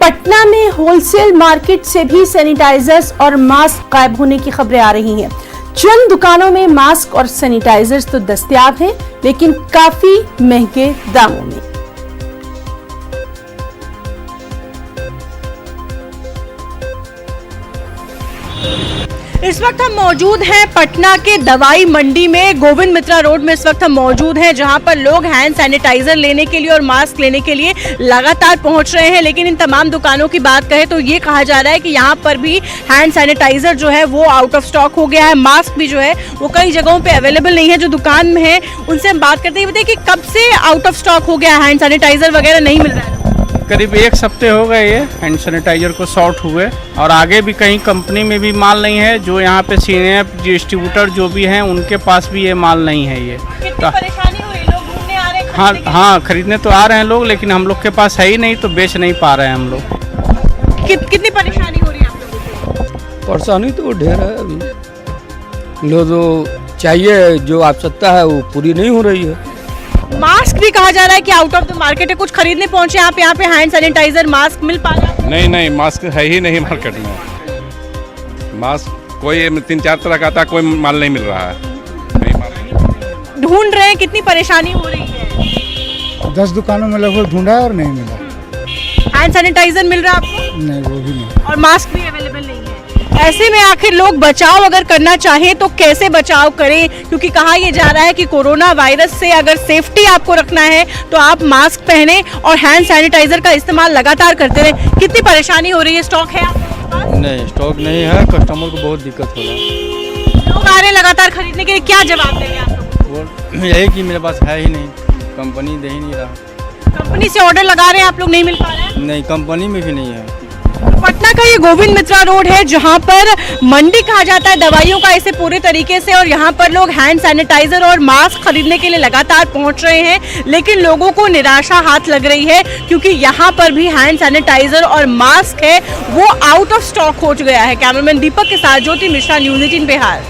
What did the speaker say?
पटना में wholesale market से भी सैनिटाइजर्स और मास्क गायब होने की खबरें आ रही हैं। चंद दुकानों में मास्क और सैनिटाइजर्स तो दस्तयाब हैं, लेकिन काफी महंगे दामों में। इस वक्त हम मौजूद हैं पटना के दवाई मंडी में, गोविंद मित्रा रोड में इस वक्त हम मौजूद हैं, जहां पर लोग हैंड सैनिटाइजर लेने के लिए और मास्क लेने के लिए लगातार पहुंच रहे हैं। लेकिन इन तमाम दुकानों की बात करें तो ये कहा जा रहा है कि यहां पर भी हैंड सैनिटाइजर जो है वो आउट ऑफ स्टॉक हो गया है। मास्क भी जो है वो कई जगहों पर अवेलेबल नहीं है। जो दुकान में है उनसे हम बात करते हैं, बताइए कि कब से आउट ऑफ स्टॉक हो गया, हैंड सैनिटाइजर वगैरह नहीं मिल रहा है? करीब एक हफ्ते हो गए ये हैंड सैनिटाइजर को शॉर्ट हुए, और आगे भी कहीं कंपनी में भी माल नहीं है। जो यहाँ पे सीनियर डिस्ट्रीब्यूटर जो भी हैं उनके पास भी ये माल नहीं है। ये कितनी परेशानी हो रही है? लोग घूमने आ रहे हैं, हाँ खरीदने तो आ रहे हैं लोग, लेकिन हम लोग के पास है ही नहीं, तो बेच नहीं पा रहे हैं हम लोग। कितनी परेशानी हो रही है आप लोगों को? परेशानी तो ढेर है। अभी जो चाहिए, जो आवश्यकता है वो पूरी नहीं हो रही है। मास्क भी कहा जा रहा है कि आउट ऑफ द मार्केट है। कुछ खरीदने पहुंचे आप यहाँ पे, हैंड सैनिटाइजर मास्क मिल पा रहा है? नहीं, मास्क है ही नहीं मार्केट में। मास्क कोई 3-4 तरह का आता, कोई माल नहीं मिल रहा है। ढूंढ रहे हैं, कितनी परेशानी हो रही है? 10 दुकानों में लगभग ढूंढा है और नहीं मिला। हैंड सैनिटाइजर मिल रहा है आपको? नहीं, वो भी नहीं। और मास्क भी अवेलेबल नहीं है। ऐसे में आखिर लोग बचाव अगर करना चाहें तो कैसे बचाव करें? क्योंकि कहा यह जा रहा है कि कोरोना वायरस से अगर सेफ्टी आपको रखना है तो आप मास्क पहने और हैंड सैनिटाइजर का इस्तेमाल लगातार करते रहें। कितनी परेशानी हो रही है? स्टॉक है आपके पास? नहीं, स्टॉक नहीं है। कस्टमर को बहुत दिक्कत हो रहा है। लोग आ रहे हैं लगातार खरीदने के लिए, क्या जवाब देंगे आप लोग? वो यही कि मेरे पास है ही नहीं, कंपनी दे ही नहीं रहा। कंपनी से ऑर्डर लगा रहे हैं आप लोग, नहीं मिल पा रहा है? नहीं, कंपनी में भी नहीं है। पटना का ये गोविंद मित्रा रोड है, जहां पर मंडी कहा जाता है दवाइयों का इसे पूरे तरीके से, और यहाँ पर लोग हैंड सैनिटाइजर और मास्क खरीदने के लिए लगातार पहुंच रहे हैं। लेकिन लोगों को निराशा हाथ लग रही है, क्योंकि यहाँ पर भी हैंड सैनिटाइजर और मास्क है वो आउट ऑफ स्टॉक हो गया है। कैमरामैन दीपक के साथ ज्योति मिश्रा, न्यूज़ 18 बिहार।